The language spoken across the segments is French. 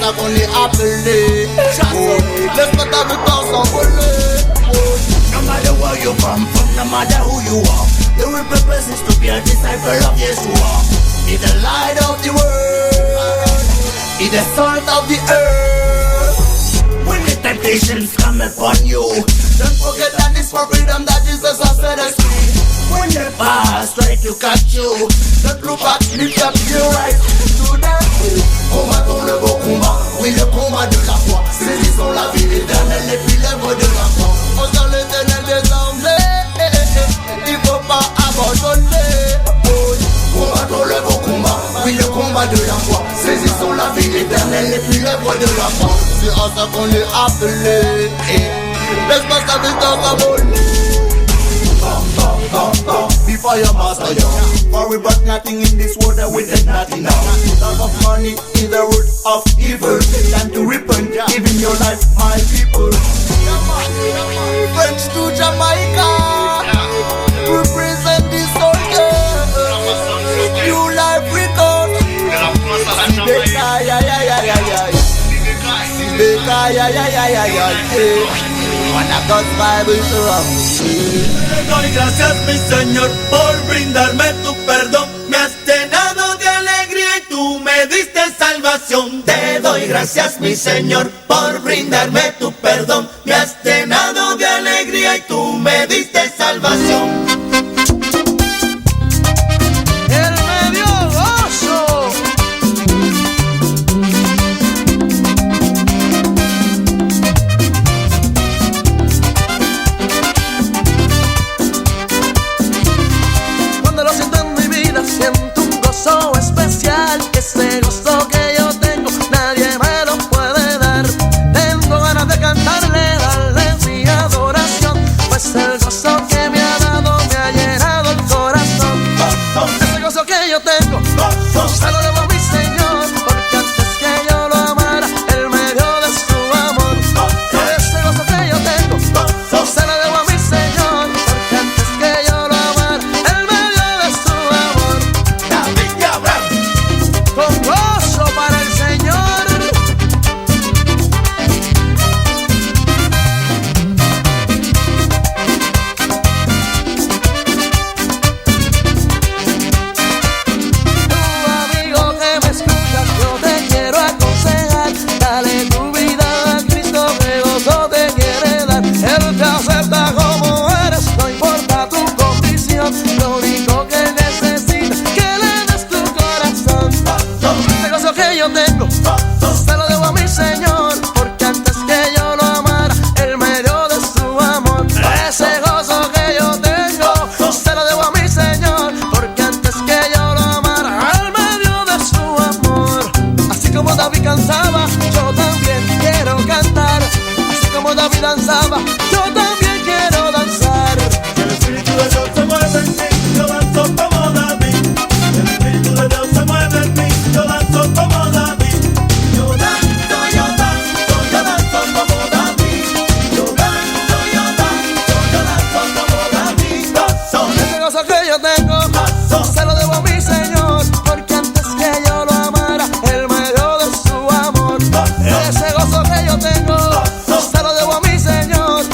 ça qu'on est appelé. Laisse-moi ta victoire s'envoler. No matter where you come from, no matter who you are, the real purpose is to be a disciple of Yeshua. Be the light of the world, be the salt of the earth. When the temptations come upon you, don't forget that it's for freedom that Jesus has set us free. When the past try to catch you, don't look back, lift up your right to them. Combattons le beau combat, oui le combat de la foi. Saisissons la vie éternelle et puis l'œuvre de la foi. On sent l'éternel désormais, il faut pas abandonner. Combattons le beau combat, oui le combat de la foi. Saisissons la vie éternelle et puis l'œuvre de la foi. C'est à ça qu'on est appelé. Laisse-moi sa victoire s'envoler. Be fire master, yo. For we brought nothing in this world that we take nothing now. Love of money is the root of evil. Time to repent, giving your life, my people. French to Jamaica, represent the soldier. New life record. Sibeka, ya ya ya ya ya. Sibeka, ya ya ya ya ya. Te doy gracias, mi Señor, por brindarme tu perdón. Me has llenado de alegría y tú me diste salvación. Te doy gracias, mi Señor, por brindarme tu perdón. Me has llenado de alegría y tú me diste salvación. Ese gozo que yo tengo, nadie me lo puede dar. Tengo ganas de cantarle, darle mi adoración, pues el gozo que me ha dado me ha llenado el corazón. Ese gozo que yo tengo, se lo debo a mi Señor, porque antes que yo lo amara, Él me dio de su amor. Ese gozo que yo tengo, se lo debo a mi Señor, porque antes que yo lo amara, Él me dio de su amor. Con gozo para el Señor. Tu amigo que me escuchas, yo te quiero aconsejar. Dale tu vida a Cristo, que gozo te quiere dar. Él te acepta como eres, no importa tu condición. Lo único que necesitas es que le des tu corazón. Ese gozo que yo tengo, se lo debo a mi Señor, porque antes que yo lo amara, Él me dio de su amor. Ese gozo que yo tengo, se lo debo a mi Señor, porque antes que yo lo amara, Él me dio de su amor. Así como David cantaba, yo también quiero cantar. Así como David danzaba, yo también quiero danzar. El Espíritu de Dios se mueve en mí, yo danzo como David. El Espíritu de Dios se mueve en mí, yo danzo como David. Yo danzo, yo danzo, yo danzo como David. Yo danzo, yo danzo, yo danzo como David. Gozo. Ese gozo que yo tengo, se lo debo a mi Señor, porque antes que yo lo amara, Él me dio de su amor. Ese gozo que yo tengo, se lo debo a mi Señor,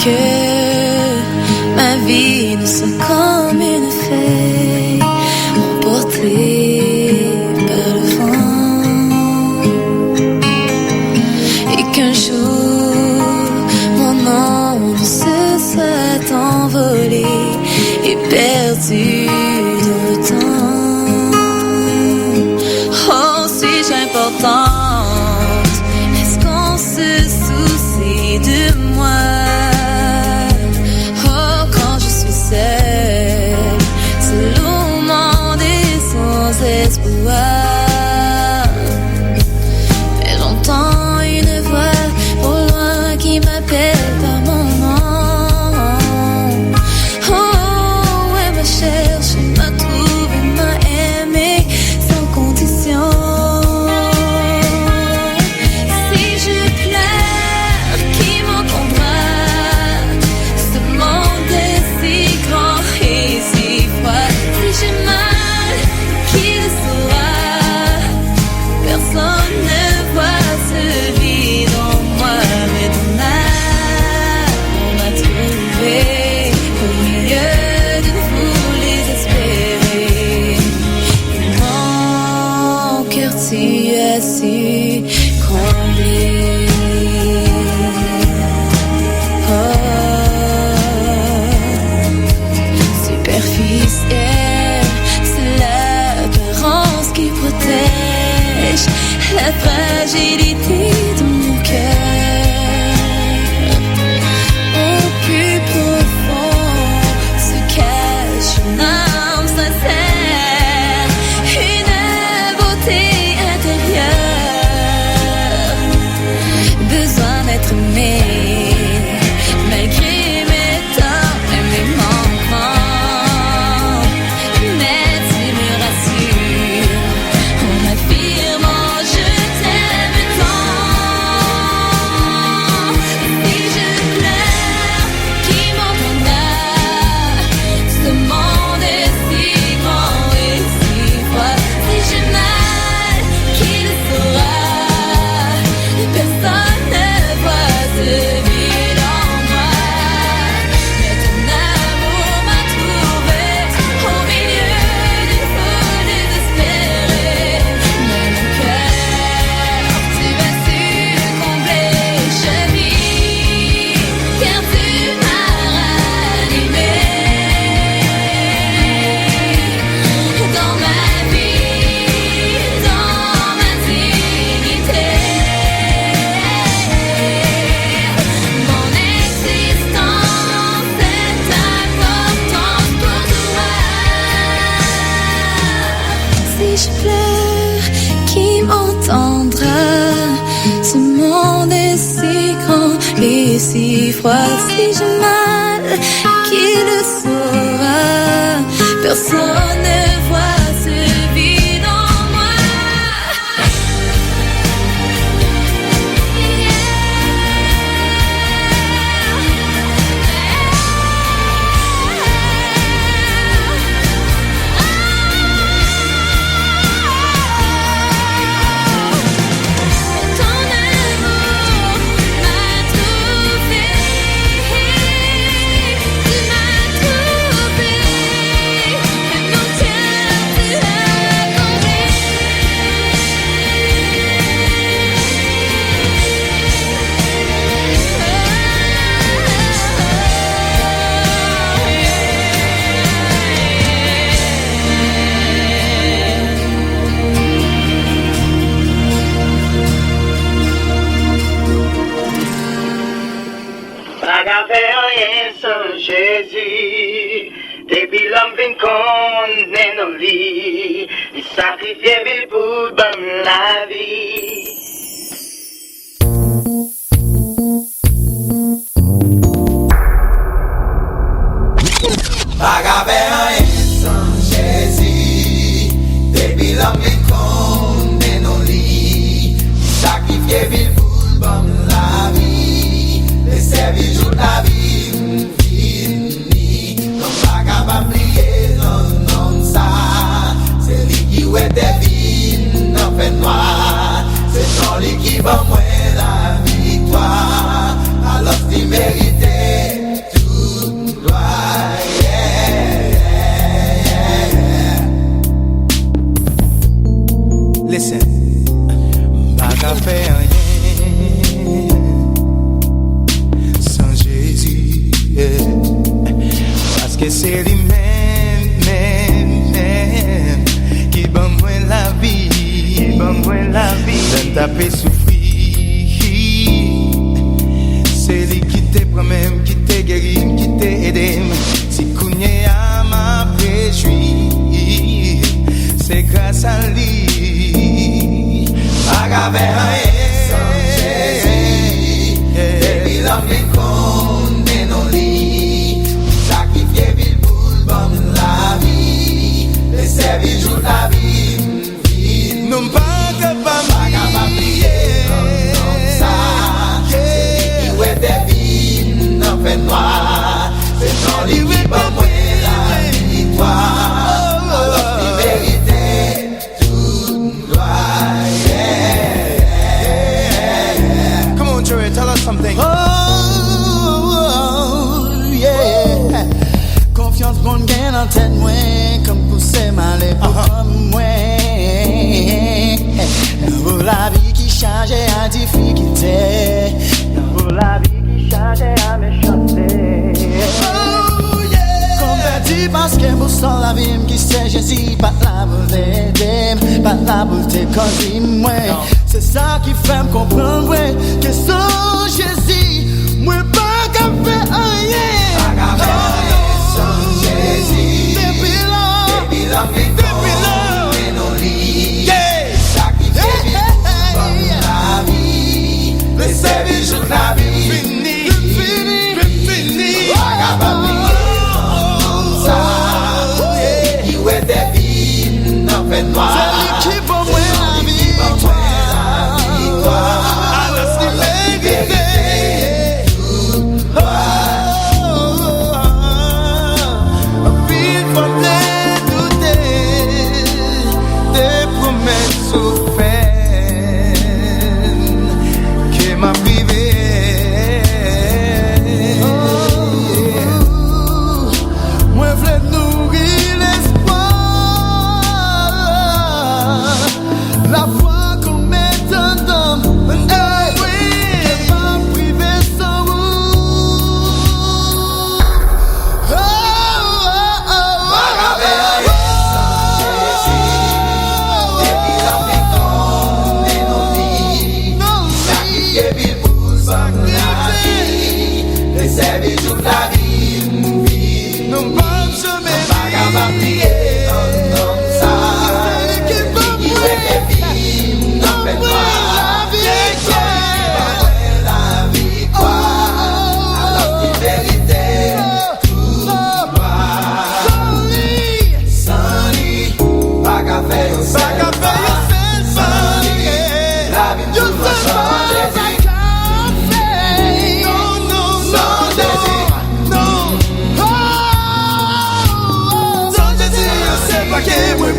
que ma vie ne soit comme une feuille emportée par le vent, et qu'un jour mon âme se soit envolée et perdue dans le temps. Oh, suis-je importante? Est-ce qu'on se soucie de moi? Oh, quand je suis seule, seul au monde et sans espoir, mais j'entends une voix au loin qui m'appelle par mon nom. Oh, elle m'a cherché, m'a trouvé, m'a aimé sans condition. Si je pleure, qui m'entendra? Ce monde est si grand et si froid. Si j'ai mal, qui le saura? Personne ne voit ce vide en moi, mais ton âme m'a trouvé au milieu d'une foule désespérée. Et mon cœur, tu as su combler. Oh, superficielle, c'est l'apparence qui protège la fragilité de mon cœur. Au plus profond se cache une âme sincère, une beauté intérieure, besoin d'être aimé malgré mes torts et mes manquements. Mais tu me rassures en m'affirmant je t'aime tant. Si je pleure, qui m'entendra? Ce monde est si grand et si froid. Si j'ai mal, qui le saura? Personne ne voit ce vide en moi, mais ton amour m'a trouvé au milieu d'une foule désespérée. Mais mon cœur, tu as su combler. Je vis car tu m'as ranimé dans ma vie, dans ma dignité. Mon existence est importante pour toi. Si je pleure, qui m'entendra? Ce monde est si grand et si froid. Si j'ai mal, qui le saura? Personne ne voit ce vide en moi. Ton amour m'a trouvé, tu m'as trouvé, mon cœur tu as comblé. Pas qu'à faire rien sans Jésus. Depuis l'homme vient qu'on est nos lits, il sacrifiait ville pour bonne la vie. Pas qu'à faire rien sans Jésus. Depuis l'homme vient qu'on est nos lits, sacrifier ville pour bonne la vie. Les services jour la vie fini. Non pas capable oublier non ça. C'est lui qui est des vignes, non fait noir. C'est Joey, tell us something. Oh, yeah. Confiance bonne gain en tête moi, comme pour c'est mal et pour comme moi. Dans la vie qui change à difficulté, dans la vie qui change à méchanceté. Oh yeah. Converti parce que vous sans la vie qui sait Jésus pas la volonté, pas la volonté comme moi. C'est ça qui fait me comprendre que sans Jésus, moi pas qu'à faire rien. La vie fini, ça, qui est des vies, n'en fait noir. C'est lui qui pour moi la victoire. Alors c'est vérité. Puis faut douter des promesses offertes qui m'a privé. Moi voulais nourrir l'espoir, la foi qu'on met en homme, qui m'a privé sans vous.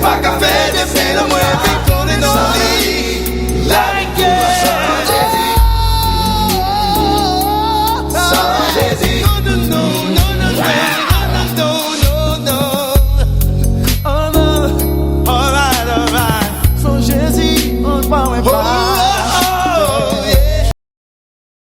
Pas qu'à faire des films, moi, puis qu'on est dans